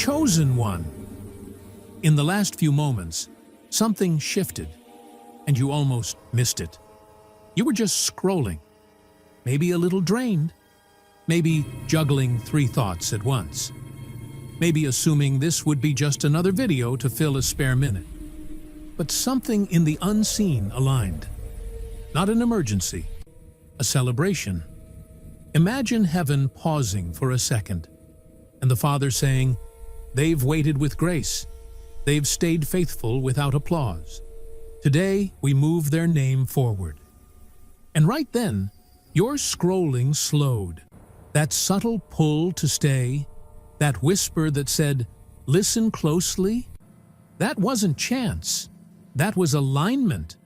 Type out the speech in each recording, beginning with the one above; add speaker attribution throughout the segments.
Speaker 1: chosen one. In the last few moments, something shifted, and you almost missed it. You were just scrolling, maybe a little drained, maybe juggling 3 thoughts at once, maybe assuming this would be just another video to fill a spare minute. But something in the unseen aligned. Not an emergency, a celebration. Imagine heaven pausing for a second, and the Father saying, "They've waited with grace. They've stayed faithful without applause. Today, we move their name forward." And right then, your scrolling slowed. That subtle pull to stay, that whisper that said, "Listen closely," that wasn't chance. That was alignment.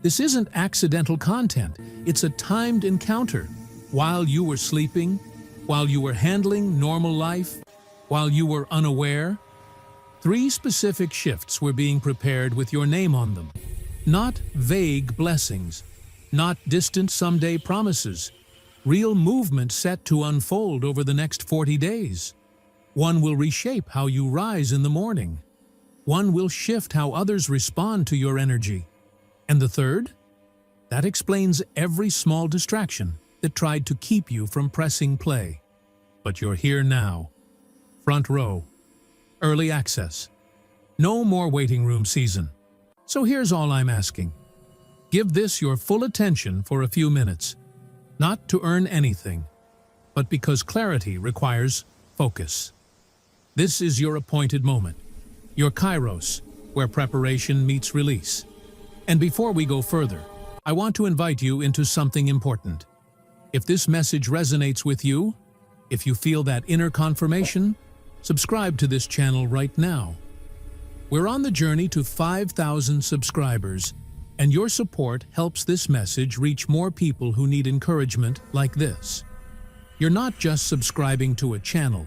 Speaker 1: This isn't accidental content. It's a timed encounter. While you were sleeping, while you were handling normal life, while you were unaware, 3 specific shifts were being prepared with your name on them. Not vague blessings, not distant someday promises. Real movement set to unfold over the next 40 days. One will reshape how you rise in the morning. One will shift how others respond to your energy. And the third? That explains every small distraction that tried to keep you from pressing play. But you're here now. Front row. Early access. No more waiting room season. So here's all I'm asking. Give this your full attention for a few minutes. Not to earn anything, but because clarity requires focus. This is your appointed moment. Your kairos, where preparation meets release. And before we go further, I want to invite you into something important. If this message resonates with you, if you feel that inner confirmation, subscribe to this channel right now. We're on the journey to 5,000 subscribers, and your support helps this message reach more people who need encouragement like this. You're not just subscribing to a channel.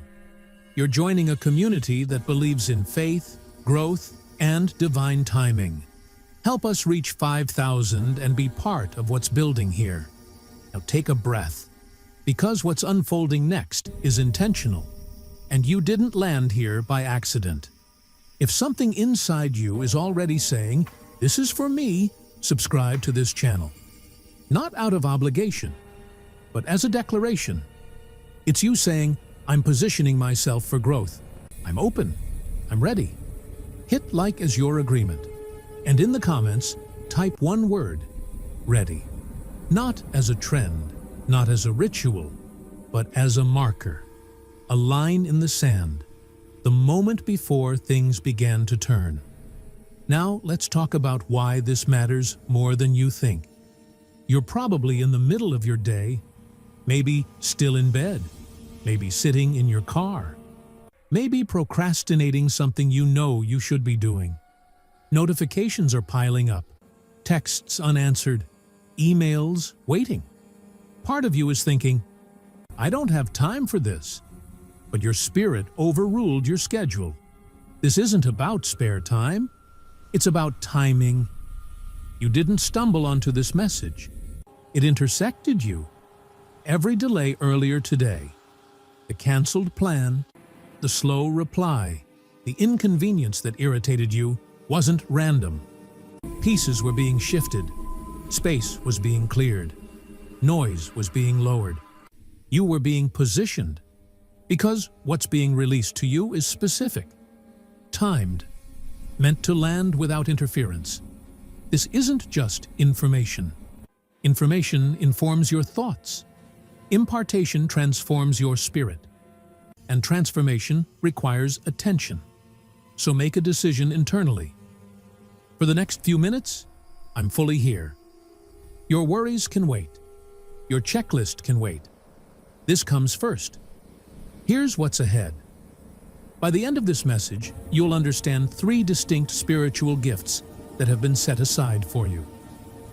Speaker 1: You're joining a community that believes in faith, growth, and divine timing. Help us reach 5,000 and be part of what's building here. Now take a breath, because what's unfolding next is intentional, and you didn't land here by accident. If something inside you is already saying, "This is for me," subscribe to this channel. Not out of obligation, but as a declaration. It's you saying, "I'm positioning myself for growth. I'm open. I'm ready." Hit like as your agreement. And in the comments, type one word, ready. Not as a trend, not as a ritual, but as a marker. A line in the sand, the moment before things began to turn. Now let's talk about why this matters more than you think. You're probably in the middle of your day, maybe still in bed, maybe sitting in your car, maybe procrastinating something you know you should be doing. Notifications are piling up, texts unanswered, emails waiting. Part of you is thinking, "I don't have time for this." But your spirit overruled your schedule. This isn't about spare time. It's about timing. You didn't stumble onto this message. It intersected you. Every delay earlier today, the canceled plan, the slow reply, the inconvenience that irritated you wasn't random. Pieces were being shifted. Space was being cleared. Noise was being lowered. You were being positioned. Because what's being released to you is specific, timed, meant to land without interference. This isn't just information. Information informs your thoughts. Impartation transforms your spirit. And transformation requires attention. So make a decision internally. For the next few minutes, I'm fully here. Your worries can wait. Your checklist can wait. This comes first. Here's what's ahead. By the end of this message, you'll understand 3 distinct spiritual gifts that have been set aside for you.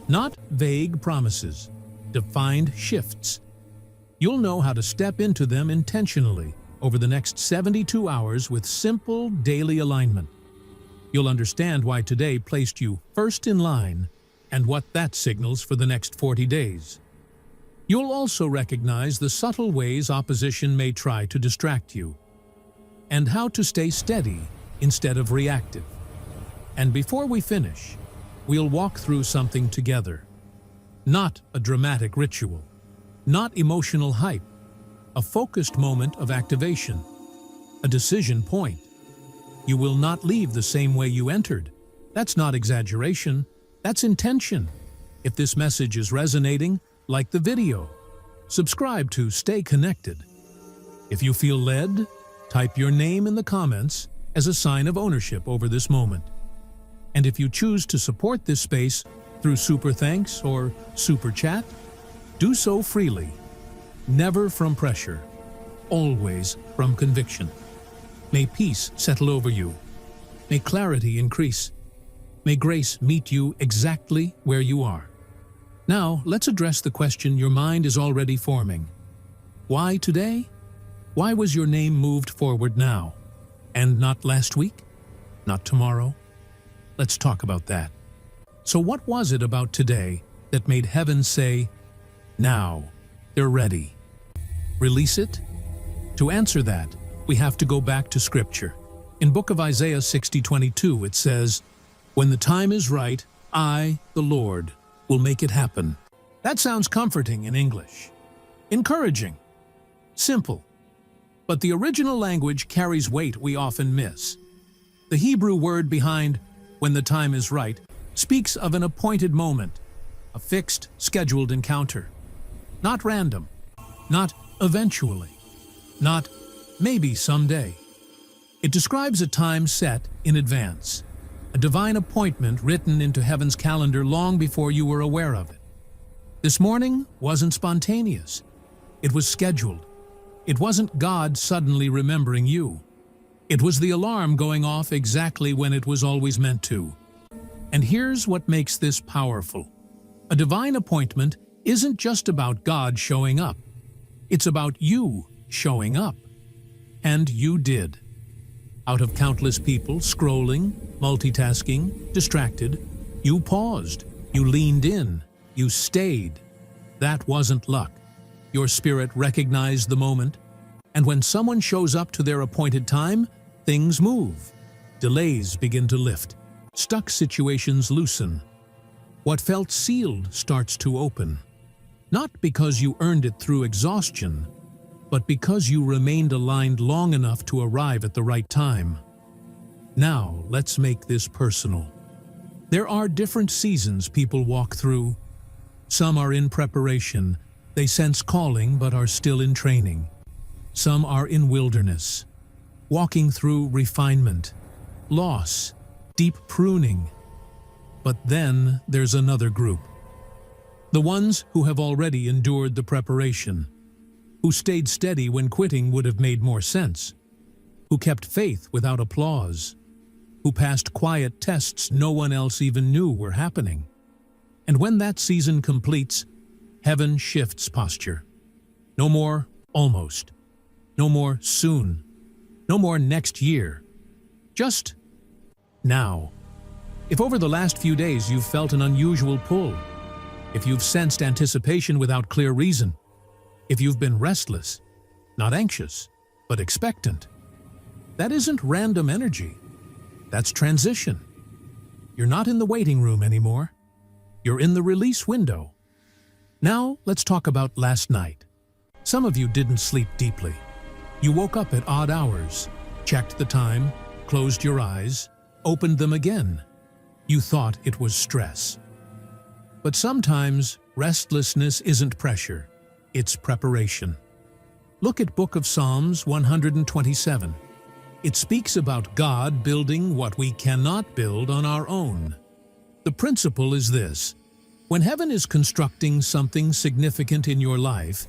Speaker 1: Not vague promises, defined shifts. You'll know how to step into them intentionally over the next 72 hours with simple daily alignment. You'll understand why today placed you first in line and what that signals for the next 40 days. You'll also recognize the subtle ways opposition may try to distract you. and how to stay steady instead of reactive. And before we finish, we'll walk through something together. Not a dramatic ritual, not emotional hype, a focused moment of activation, a decision point. You will not leave the same way you entered. That's not exaggeration, that's intention. If this message is resonating, like the video. Subscribe to stay connected. If you feel led, type your name in the comments as a sign of ownership over this moment. And if you choose to support this space through super thanks or super chat, do so freely. Never from pressure, always from conviction. May peace settle over you. May clarity increase. May grace meet you exactly where you are. Now, let's address the question your mind is already forming. Why today? Why was your name moved forward now? And not last week? Not tomorrow? Let's talk about that. So what was it about today that made heaven say, now, they're ready? Release it? To answer that, we have to go back to Scripture. In book of Isaiah 60:22, it says, "When the time is right, I, the Lord, will make it happen." That sounds comforting in English. Encouraging. Simple. But the original language carries weight we often miss. The Hebrew word behind "when the time is right" speaks of an appointed moment, a fixed, scheduled encounter. Not random, not eventually, not maybe someday. It describes a time set in advance, a divine appointment written into heaven's calendar long before you were aware of it. This morning wasn't spontaneous. It was scheduled. It wasn't God suddenly remembering you. It was the alarm going off exactly when it was always meant to. And here's what makes this powerful. A divine appointment isn't just about God showing up. It's about you showing up. And you did. Out of countless people scrolling, multitasking, distracted, you paused, you leaned in, you stayed. That wasn't luck. Your spirit recognized the moment, and when someone shows up to their appointed time, things move. Delays begin to lift. Stuck situations loosen. What felt sealed starts to open. Not because you earned it through exhaustion, but because you remained aligned long enough to arrive at the right time. Now, let's make this personal. There are different seasons people walk through. Some are in preparation. They sense calling but are still in training. Some are in wilderness, walking through refinement, loss, deep pruning. But then there's another group. The ones who have already endured the preparation, who stayed steady when quitting would have made more sense, who kept faith without applause, who passed quiet tests no one else even knew were happening. And when that season completes, heaven shifts posture. No more almost. No more soon. No more next year. Just now. If over the last few days you've felt an unusual pull, if you've sensed anticipation without clear reason, if you've been restless, not anxious, but expectant, that isn't random energy. That's transition. You're not in the waiting room anymore. You're in the release window. Now, let's talk about last night. Some of you didn't sleep deeply. You woke up at odd hours, checked the time, closed your eyes, opened them again. You thought it was stress. But sometimes, restlessness isn't pressure, it's preparation. Look at Book of Psalms 127. It speaks about God building what we cannot build on our own. The principle is this: when heaven is constructing something significant in your life,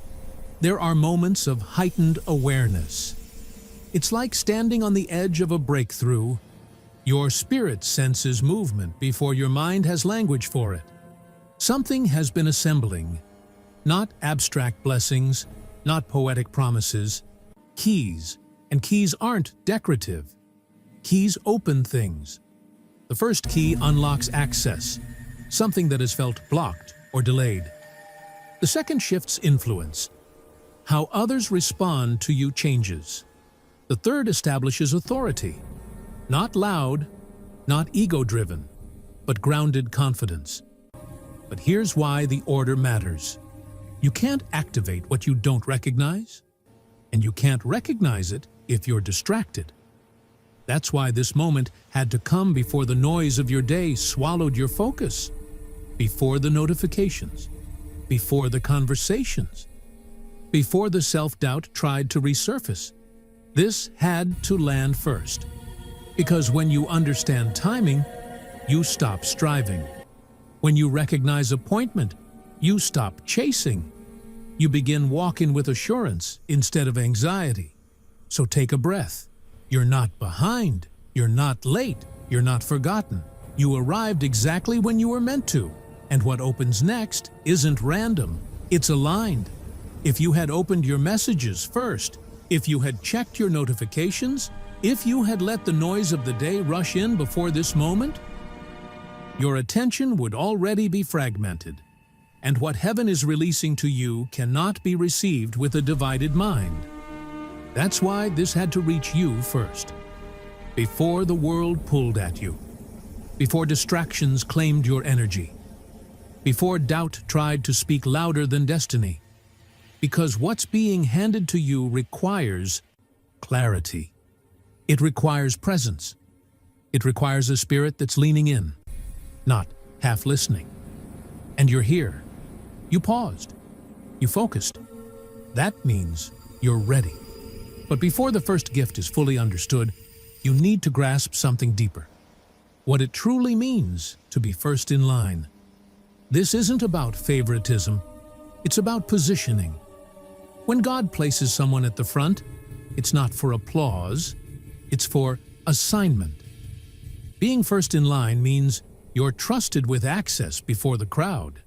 Speaker 1: there are moments of heightened awareness. It's like standing on the edge of a breakthrough. Your spirit senses movement before your mind has language for it. Something has been assembling. Not abstract blessings, not poetic promises. Keys. And keys aren't decorative. Keys open things. The first key unlocks access, something that has felt blocked or delayed. The second shifts influence. How others respond to you changes. The third establishes authority. Not loud, not ego-driven, but grounded confidence. But here's why the order matters. You can't activate what you don't recognize, and you can't recognize it if you're distracted. That's why this moment had to come before the noise of your day swallowed your focus, before the notifications, before the conversations, before the self-doubt tried to resurface. This had to land first. Because when you understand timing, you stop striving. When you recognize appointment, you stop chasing. You begin walking with assurance instead of anxiety. So take a breath. You're not behind. You're not late. You're not forgotten. You arrived exactly when you were meant to. And what opens next isn't random. It's aligned. If you had opened your messages first, if you had checked your notifications, if you had let the noise of the day rush in before this moment, your attention would already be fragmented. And what heaven is releasing to you cannot be received with a divided mind. That's why this had to reach you first. Before the world pulled at you. Before distractions claimed your energy. Before doubt tried to speak louder than destiny. Because what's being handed to you requires clarity. It requires presence. It requires a spirit that's leaning in, not half listening. And you're here. You paused. You focused. That means you're ready. But before the first gift is fully understood, you need to grasp something deeper. What it truly means to be first in line. This isn't about favoritism. It's about positioning. When God places someone at the front, it's not for applause, it's for assignment. Being first in line means you're trusted with access before the crowd.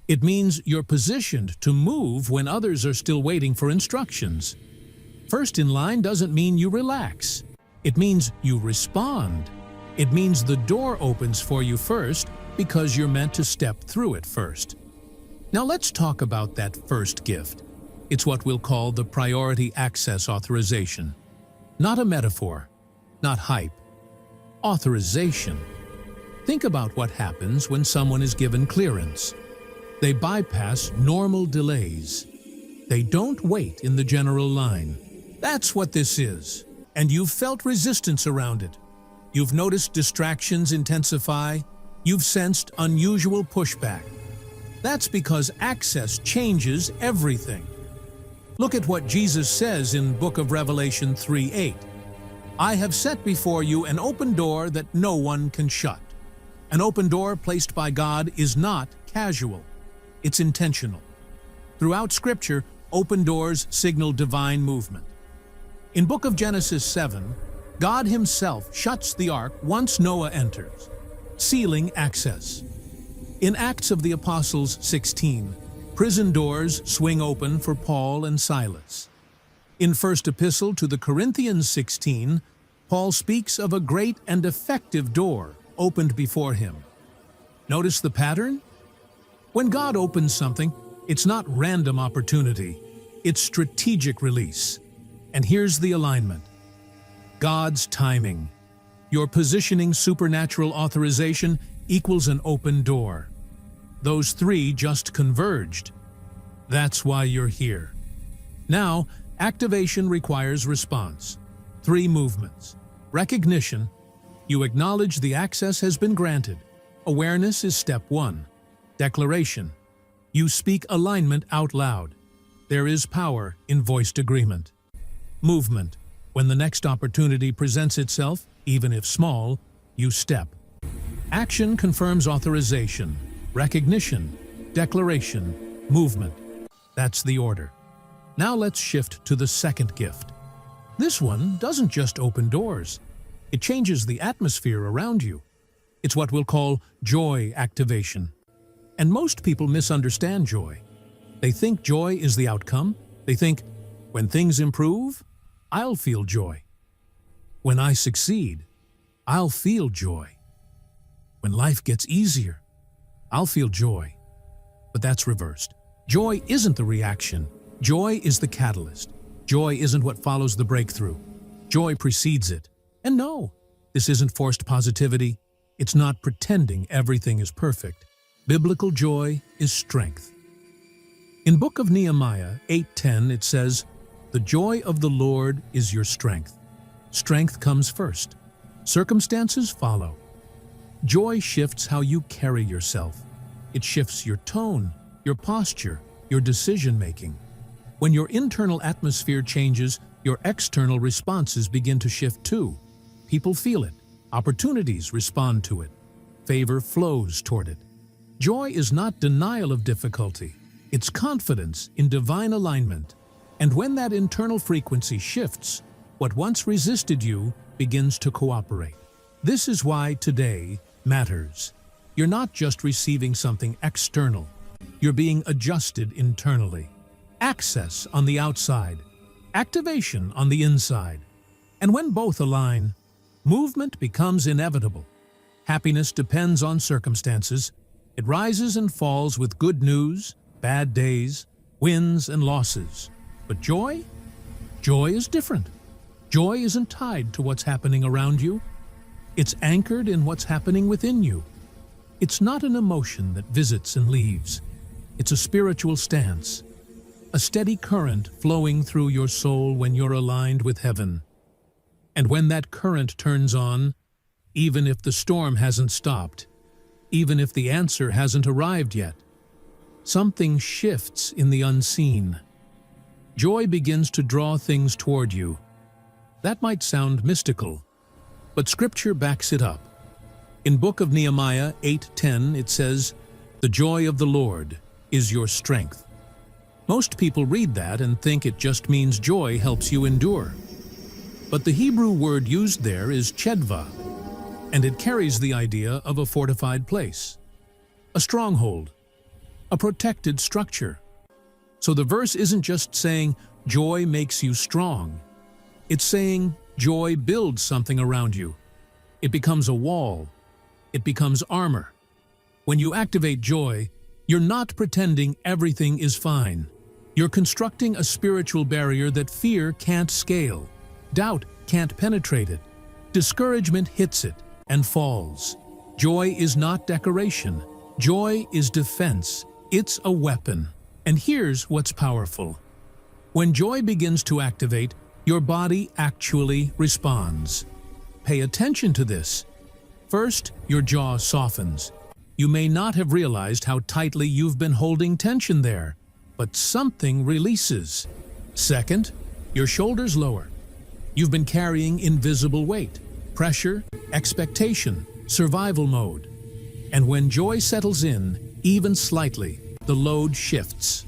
Speaker 1: It means you're positioned to move when others are still waiting for instructions. First in line doesn't mean you relax. It means you respond. It means the door opens for you first because you're meant to step through it first. Now let's talk about that first gift. It's what we'll call the priority access authorization. Not a metaphor, not hype. Authorization. Think about what happens when someone is given clearance. They bypass normal delays. They don't wait in the general line. That's what this is. And you've felt resistance around it. You've noticed distractions intensify. You've sensed unusual pushback. That's because access changes everything. Look at what Jesus says in Book of Revelation 3:8. I have set before you an open door that no one can shut. An open door placed by God is not casual. It's intentional. Throughout Scripture, open doors signal divine movement. In Book of Genesis 7, God himself shuts the ark once Noah enters, sealing access. In Acts of the Apostles 16, prison doors swing open for Paul and Silas. In First Epistle to the Corinthians 16, Paul speaks of a great and effective door opened before him. Notice the pattern? When God opens something, it's not random opportunity, it's strategic release. And here's the alignment. God's timing. Your positioning supernatural authorization equals an open door. Those three just converged. That's why you're here. Now, activation requires response. 3 movements. Recognition. You acknowledge the access has been granted. Awareness is step 1. Declaration. You speak alignment out loud. There is power in voiced agreement. Movement. When the next opportunity presents itself, even if small, you step. Action confirms authorization. Recognition. Declaration. Movement. That's the order. Now let's shift to the second gift. This one doesn't just open doors. It changes the atmosphere around you. It's what we'll call joy activation. And most people misunderstand joy. They think joy is the outcome. They think, when things improve, I'll feel joy. When I succeed, I'll feel joy. When life gets easier, I'll feel joy. But that's reversed. Joy isn't the reaction. Joy is the catalyst. Joy isn't what follows the breakthrough. Joy precedes it. And no, this isn't forced positivity. It's not pretending everything is perfect. Biblical joy is strength. In Book of Nehemiah 8:10 it says, "The joy of the Lord is your strength." Strength comes first. Circumstances follow. Joy shifts how you carry yourself. It shifts your tone, your posture, your decision-making. When your internal atmosphere changes, your external responses begin to shift too. People feel it. Opportunities respond to it. Favor flows toward it. Joy is not denial of difficulty. It's confidence in divine alignment. And when that internal frequency shifts, what once resisted you begins to cooperate. This is why today matters. You're not just receiving something external. You're being adjusted internally. Access on the outside, activation on the inside. And when both align, movement becomes inevitable. Happiness depends on circumstances. It rises and falls with good news, bad days, wins and losses. But joy? Joy is different. Joy isn't tied to what's happening around you. It's anchored in what's happening within you. It's not an emotion that visits and leaves. It's a spiritual stance, a steady current flowing through your soul when you're aligned with heaven. And when that current turns on, even if the storm hasn't stopped, even if the answer hasn't arrived yet, something shifts in the unseen. Joy begins to draw things toward you. That might sound mystical, but Scripture backs it up. In Book of Nehemiah 8:10 it says, "The joy of the Lord is your strength." Most people read that and think it just means joy helps you endure. But the Hebrew word used there is chedva, and it carries the idea of a fortified place, a stronghold, a protected structure. So the verse isn't just saying joy makes you strong. It's saying joy builds something around you. It becomes a wall. It becomes armor. When you activate joy, you're not pretending everything is fine. You're constructing a spiritual barrier that fear can't scale. Doubt can't penetrate it. Discouragement hits it and falls. Joy is not decoration. Joy is defense. It's a weapon. And here's what's powerful. When joy begins to activate, your body actually responds. Pay attention to this. First, your jaw softens. You may not have realized how tightly you've been holding tension there, but something releases. Second, your shoulders lower. You've been carrying invisible weight, pressure, expectation, survival mode. And when joy settles in, even slightly, the load shifts.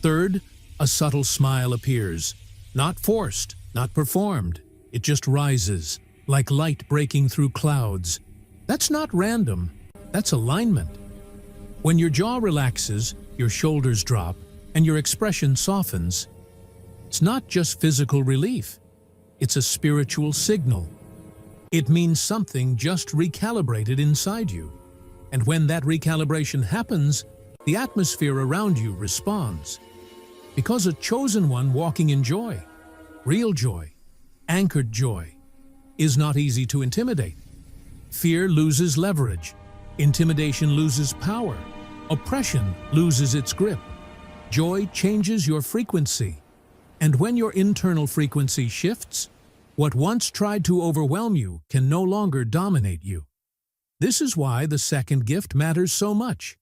Speaker 1: Third, a subtle smile appears. Not forced, not performed. It just rises, like light breaking through clouds. That's not random. That's alignment. When your jaw relaxes, your shoulders drop, and your expression softens, it's not just physical relief. It's a spiritual signal. It means something just recalibrated inside you. And when that recalibration happens, the atmosphere around you responds. Because a chosen one walking in joy, real joy, anchored joy, is not easy to intimidate. Fear loses leverage. Intimidation loses power. Oppression loses its grip. Joy changes your frequency. And when your internal frequency shifts, what once tried to overwhelm you can no longer dominate you. This is why the second gift matters so much.